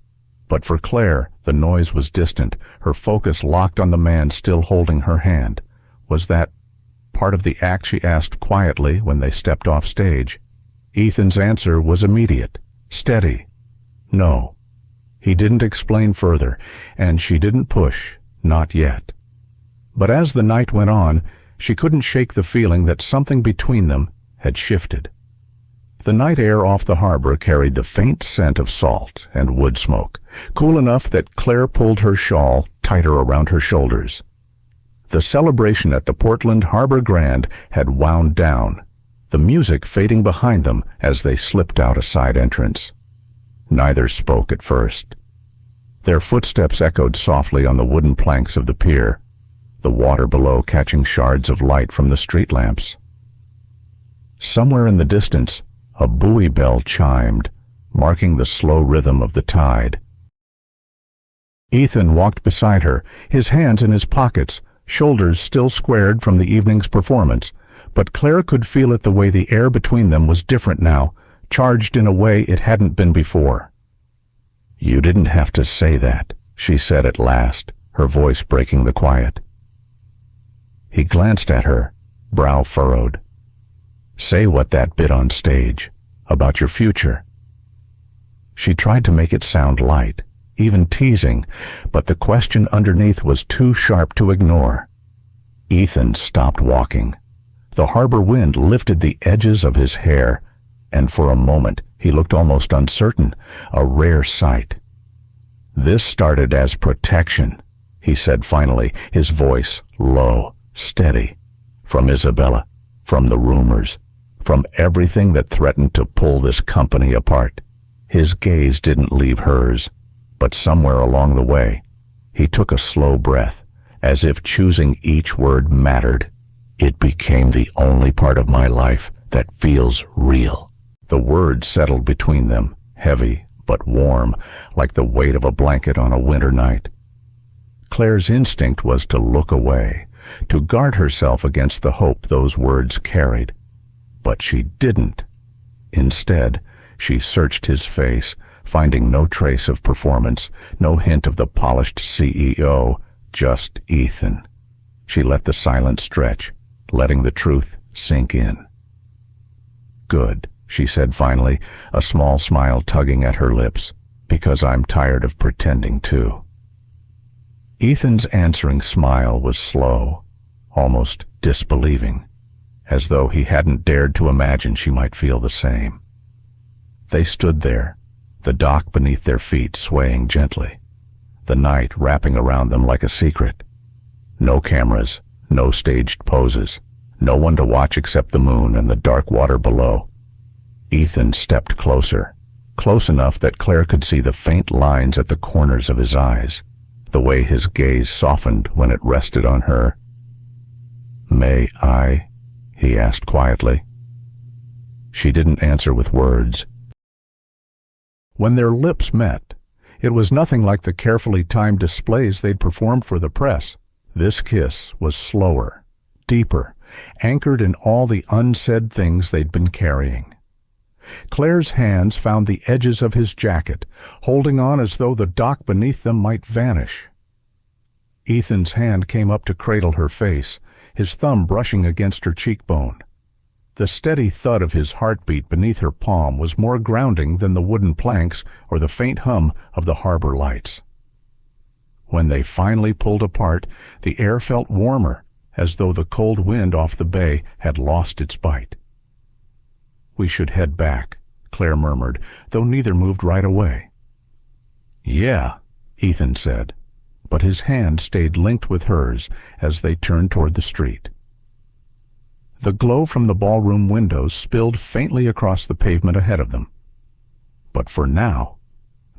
But for Claire, the noise was distant, her focus locked on the man still holding her hand. Was that part of the act, she asked quietly when they stepped off stage? Ethan's answer was immediate, steady. No. He didn't explain further, and she didn't push, not yet. But as the night went on, she couldn't shake the feeling that something between them had shifted. The night air off the harbor carried the faint scent of salt and wood smoke, cool enough that Claire pulled her shawl tighter around her shoulders. The celebration at the Portland Harbor Grand had wound down, the music fading behind them as they slipped out a side entrance. Neither spoke at first. Their footsteps echoed softly on the wooden planks of the pier, the water below catching shards of light from the street lamps. Somewhere in the distance, a buoy bell chimed, marking the slow rhythm of the tide. Ethan walked beside her, his hands in his pockets, shoulders still squared from the evening's performance, but Claire could feel it the way the air between them was different now, charged in a way it hadn't been before. "You didn't have to say that," she said at last, her voice breaking the quiet. He glanced at her, brow furrowed. "Say what that bit on stage, about your future." She tried to make it sound light, even teasing, but the question underneath was too sharp to ignore. Ethan stopped walking. The harbor wind lifted the edges of his hair, and for a moment he looked almost uncertain, a rare sight. "This started as protection," he said finally, his voice low, steady. "From Isabella, from the rumors, from everything that threatened to pull this company apart." His gaze didn't leave hers, but somewhere along the way, he took a slow breath, as if choosing each word mattered. "It became the only part of my life that feels real." The words settled between them, heavy but warm, like the weight of a blanket on a winter night. Claire's instinct was to look away, to guard herself against the hope those words carried. But she didn't. Instead, she searched his face, finding no trace of performance, no hint of the polished CEO, just Ethan. She let the silence stretch, letting the truth sink in. "Good," she said finally, a small smile tugging at her lips, "because I'm tired of pretending too." Ethan's answering smile was slow, almost disbelieving, as though he hadn't dared to imagine she might feel the same. They stood there, the dock beneath their feet swaying gently, the night wrapping around them like a secret. No cameras, no staged poses, no one to watch except the moon and the dark water below. Ethan stepped closer, close enough that Claire could see the faint lines at the corners of his eyes, the way his gaze softened when it rested on her. "May I?" he asked quietly. She didn't answer with words. When their lips met, it was nothing like the carefully timed displays they'd performed for the press. This kiss was slower, deeper, anchored in all the unsaid things they'd been carrying. Claire's hands found the edges of his jacket, holding on as though the dock beneath them might vanish. Ethan's hand came up to cradle her face, his thumb brushing against her cheekbone. The steady thud of his heartbeat beneath her palm was more grounding than the wooden planks or the faint hum of the harbor lights. When they finally pulled apart, the air felt warmer, as though the cold wind off the bay had lost its bite. "We should head back," Claire murmured, though neither moved right away. "Yeah," Ethan said, but his hand stayed linked with hers as they turned toward the street. The glow from the ballroom windows spilled faintly across the pavement ahead of them. But for now,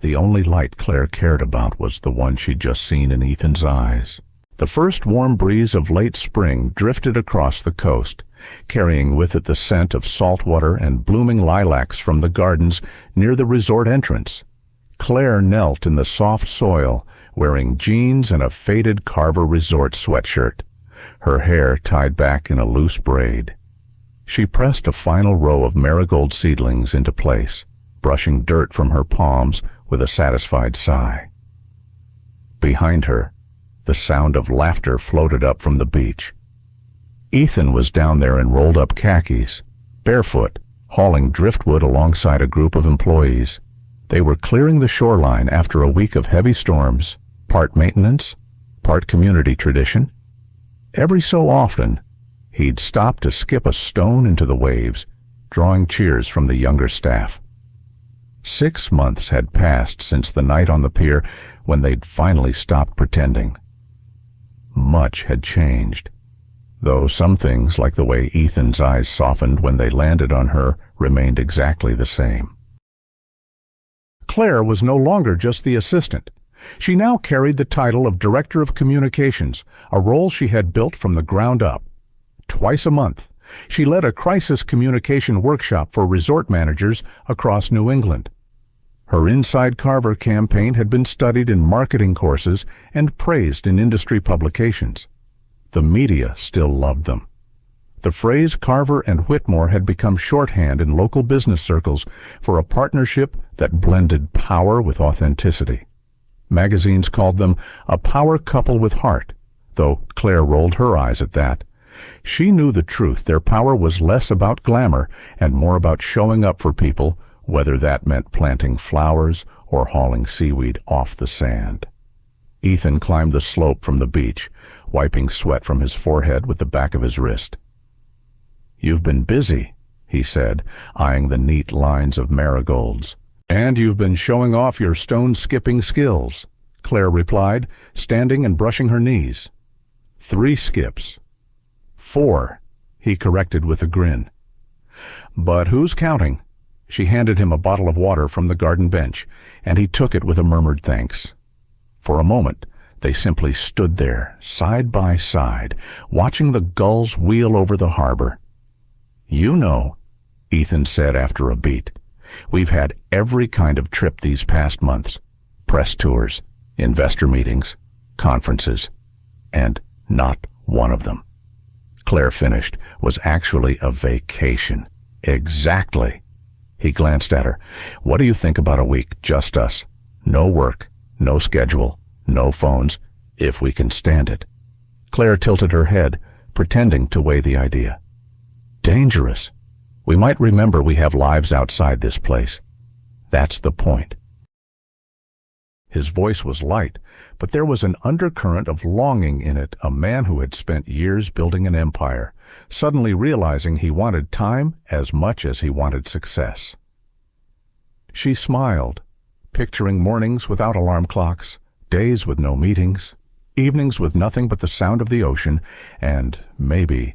the only light Claire cared about was the one she'd just seen in Ethan's eyes. The first warm breeze of late spring drifted across the coast, carrying with it the scent of salt water and blooming lilacs from the gardens near the resort entrance. Claire knelt in the soft soil, wearing jeans and a faded Carver Resort sweatshirt, her hair tied back in a loose braid. She pressed a final row of marigold seedlings into place, brushing dirt from her palms with a satisfied sigh. Behind her, the sound of laughter floated up from the beach. Ethan was down there in rolled-up khakis, barefoot, hauling driftwood alongside a group of employees. They were clearing the shoreline after a week of heavy storms, part maintenance, part community tradition. Every so often, he'd stop to skip a stone into the waves, drawing cheers from the younger staff. 6 months had passed since the night on the pier when they'd finally stopped pretending. Much had changed, though some things, like the way Ethan's eyes softened when they landed on her, remained exactly the same. Claire was no longer just the assistant. She now carried the title of Director of Communications, a role she had built from the ground up. Twice a month, she led a crisis communication workshop for resort managers across New England. Her Inside Carver campaign had been studied in marketing courses and praised in industry publications. The media still loved them. The phrase Carver and Whitmore had become shorthand in local business circles for a partnership that blended power with authenticity. Magazines called them a power couple with heart, though Claire rolled her eyes at that. She knew the truth. Their power was less about glamour and more about showing up for people, whether that meant planting flowers or hauling seaweed off the sand. Ethan climbed the slope from the beach, wiping sweat from his forehead with the back of his wrist. "You've been busy," he said, eyeing the neat lines of marigolds. "And you've been showing off your stone-skipping skills," Claire replied, standing and brushing her knees. "3 skips. 4, he corrected with a grin. "But who's counting?" She handed him a bottle of water from the garden bench, and he took it with a murmured thanks. For a moment, they simply stood there, side by side, watching the gulls wheel over the harbor. "You know," Ethan said after a beat, "we've had every kind of trip these past months. Press tours, investor meetings, conferences, and not one of them," Claire finished, "was actually a vacation." "Exactly." He glanced at her. "What do you think about a week, just us? No work, no schedule, no phones, if we can stand it." Claire tilted her head, pretending to weigh the idea. "Dangerous. We might remember we have lives outside this place. That's the point." His voice was light, but there was an undercurrent of longing in it, a man who had spent years building an empire, suddenly realizing he wanted time as much as he wanted success. She smiled, picturing mornings without alarm clocks, days with no meetings, evenings with nothing but the sound of the ocean, and maybe,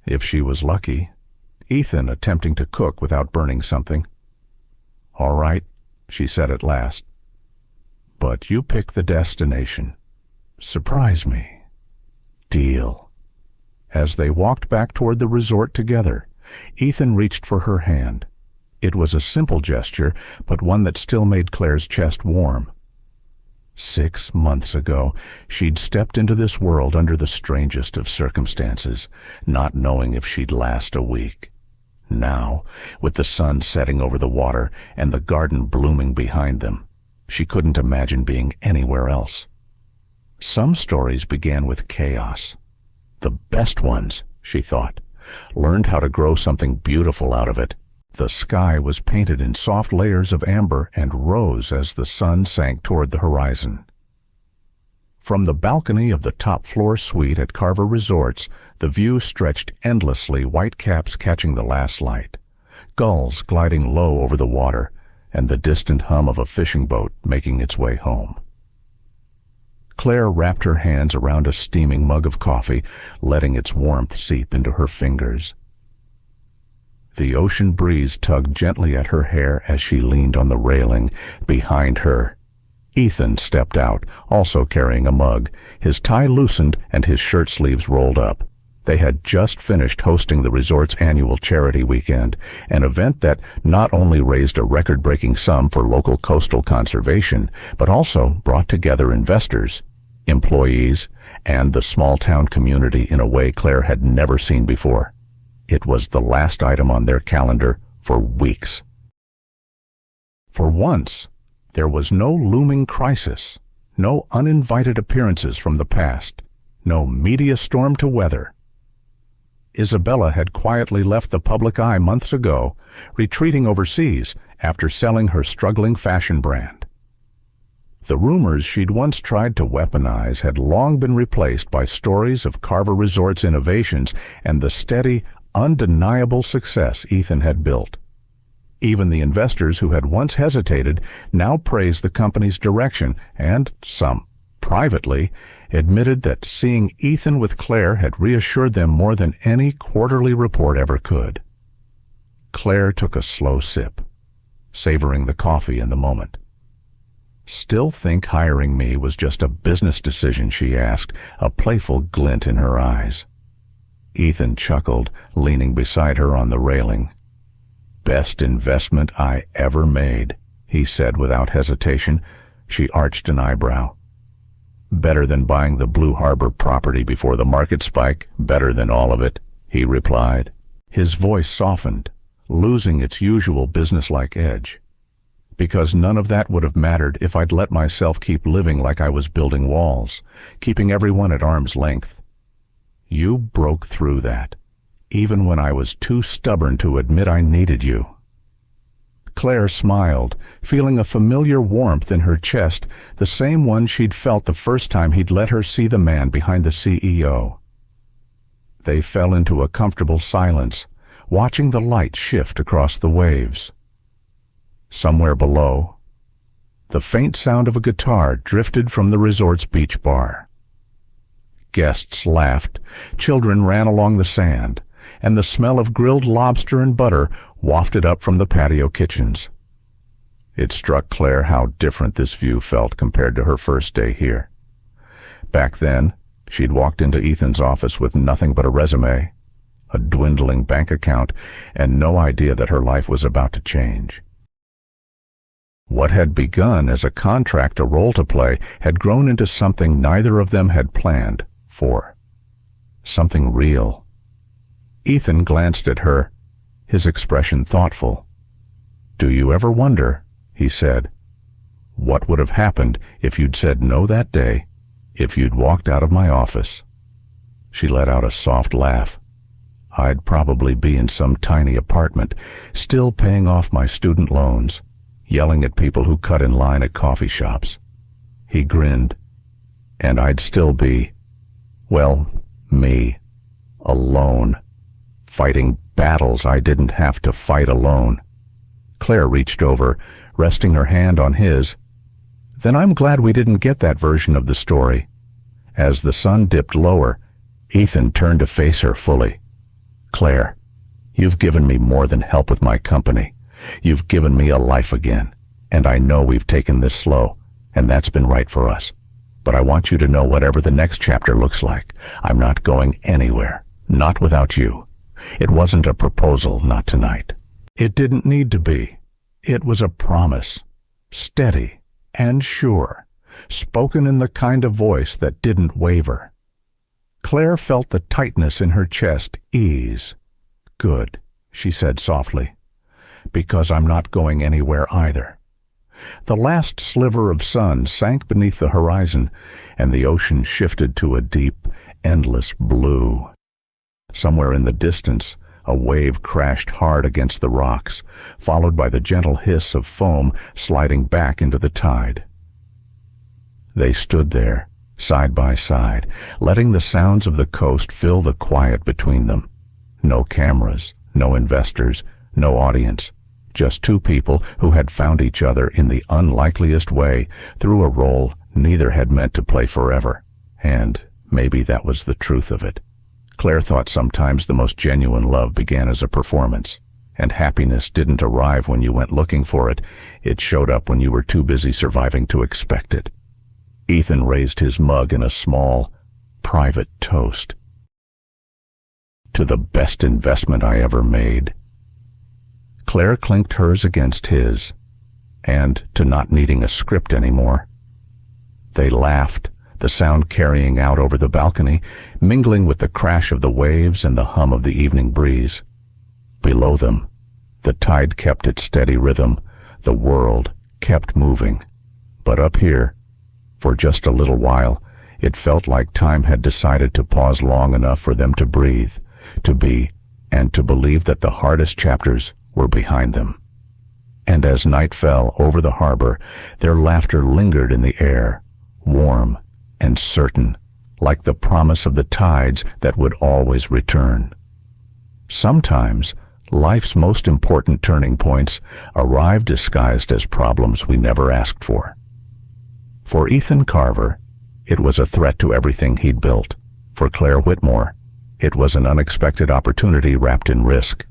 if she was lucky, Ethan attempting to cook without burning something. "All right," she said at last. "But you pick the destination. Surprise me." "Deal." As they walked back toward the resort together, Ethan reached for her hand. It was a simple gesture, but one that still made Claire's chest warm. 6 months ago, she'd stepped into this world under the strangest of circumstances, not knowing if she'd last a week. Now, with the sun setting over the water and the garden blooming behind them, she couldn't imagine being anywhere else. Some stories began with chaos. The best ones, she thought, learned how to grow something beautiful out of it. The sky was painted in soft layers of amber and rose as the sun sank toward the horizon. From the balcony of the top-floor suite at Carver Resorts, the view stretched endlessly, white caps catching the last light, gulls gliding low over the water, and the distant hum of a fishing boat making its way home. Claire wrapped her hands around a steaming mug of coffee, letting its warmth seep into her fingers. The ocean breeze tugged gently at her hair as she leaned on the railing behind her. Ethan stepped out, also carrying a mug, his tie loosened and his shirt sleeves rolled up. They had just finished hosting the resort's annual charity weekend, an event that not only raised a record-breaking sum for local coastal conservation, but also brought together investors, employees, and the small-town community in a way Claire had never seen before. It was the last item on their calendar for weeks. For once, there was no looming crisis, no uninvited appearances from the past, no media storm to weather. Isabella had quietly left the public eye months ago, retreating overseas after selling her struggling fashion brand. The rumors she'd once tried to weaponize had long been replaced by stories of Carver Resort's innovations and the steady, undeniable success Ethan had built. Even the investors who had once hesitated now praised the company's direction, and some, privately, admitted that seeing Ethan with Claire had reassured them more than any quarterly report ever could. Claire took a slow sip, savoring the coffee in the moment. "Still think hiring me was just a business decision?" she asked, a playful glint in her eyes. Ethan chuckled, leaning beside her on the railing. "Best investment I ever made," he said without hesitation. She arched an eyebrow. "Better than buying the Blue Harbor property before the market spike, better than all of it," he replied. His voice softened, losing its usual businesslike edge. "Because none of that would have mattered if I'd let myself keep living like I was building walls, keeping everyone at arm's length. You broke through that, even when I was too stubborn to admit I needed you." Claire smiled, feeling a familiar warmth in her chest, the same one she'd felt the first time he'd let her see the man behind the CEO. They fell into a comfortable silence, watching the light shift across the waves. Somewhere below, the faint sound of a guitar drifted from the resort's beach bar. Guests laughed, children ran along the sand, and the smell of grilled lobster and butter wafted up from the patio kitchens. It struck Claire how different this view felt compared to her first day here. Back then, she'd walked into Ethan's office with nothing but a resume, a dwindling bank account, and no idea that her life was about to change. What had begun as a contract, a role to play, had grown into something neither of them had planned for. Something real. Ethan glanced at her, his expression thoughtful. "Do you ever wonder," he said, "what would have happened if you'd said no that day, if you'd walked out of my office?" She let out a soft laugh. "I'd probably be in some tiny apartment, still paying off my student loans, yelling at people who cut in line at coffee shops." He grinned. "And I'd still be, well, me, alone, fighting battles I didn't have to fight alone." Claire reached over, resting her hand on his. "Then I'm glad we didn't get that version of the story." As the sun dipped lower, Ethan turned to face her fully. "Claire, you've given me more than help with my company. You've given me a life again, and I know we've taken this slow, and that's been right for us. But I want you to know whatever the next chapter looks like, I'm not going anywhere, not without you. It wasn't a proposal, not tonight. It didn't need to be. It was a promise, steady and sure, spoken in the kind of voice that didn't waver. Claire felt the tightness in her chest ease. "Good," she said softly, "because I'm not going anywhere either." The last sliver of sun sank beneath the horizon, and the ocean shifted to a deep, endless blue. Somewhere in the distance, a wave crashed hard against the rocks, followed by the gentle hiss of foam sliding back into the tide. They stood there, side by side, letting the sounds of the coast fill the quiet between them. No cameras, no investors, no audience. Just two people who had found each other in the unlikeliest way through a role neither had meant to play forever. And maybe that was the truth of it. Claire thought sometimes the most genuine love began as a performance, and happiness didn't arrive when you went looking for it. It showed up when you were too busy surviving to expect it. Ethan raised his mug in a small, private toast. "To the best investment I ever made." Claire clinked hers against his, and to not needing a script anymore. They laughed, the sound carrying out over the balcony, mingling with the crash of the waves and the hum of the evening breeze. Below them, the tide kept its steady rhythm, the world kept moving. But up here, for just a little while, it felt like time had decided to pause long enough for them to breathe, to be, and to believe that the hardest chapters were behind them. And as night fell over the harbor, their laughter lingered in the air, warm and certain, like the promise of the tides that would always return. Sometimes, life's most important turning points arrive disguised as problems we never asked for. For Ethan Carver, it was a threat to everything he'd built. For Claire Whitmore, it was an unexpected opportunity wrapped in risk.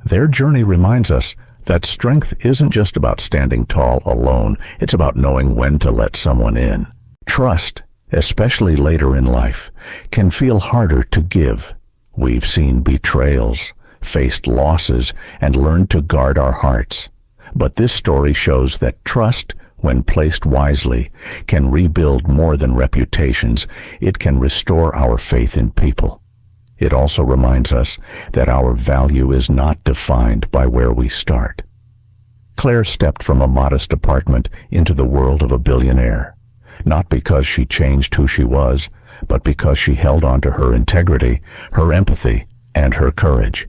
Their journey reminds us that strength isn't just about standing tall alone, it's about knowing when to let someone in. Trust, especially later in life, can feel harder to give. We've seen betrayals, faced losses, and learned to guard our hearts. But this story shows that trust, when placed wisely, can rebuild more than reputations. It can restore our faith in people. It also reminds us that our value is not defined by where we start. Claire stepped from a modest apartment into the world of a billionaire, not because she changed who she was, but because she held on to her integrity, her empathy, and her courage.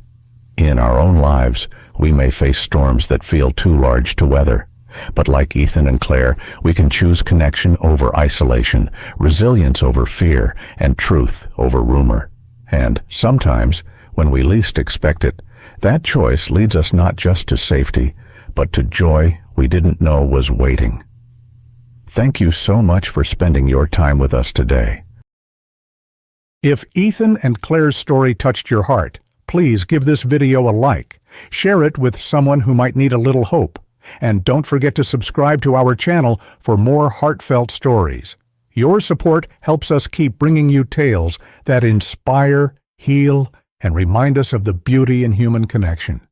In our own lives, we may face storms that feel too large to weather. But like Ethan and Claire, we can choose connection over isolation, resilience over fear, and truth over rumor. And sometimes, when we least expect it, that choice leads us not just to safety, but to joy we didn't know was waiting. Thank you so much for spending your time with us today. If Ethan and Claire's story touched your heart, please give this video a like. Share it with someone who might need a little hope. And don't forget to subscribe to our channel for more heartfelt stories. Your support helps us keep bringing you tales that inspire, heal, and remind us of the beauty in human connection.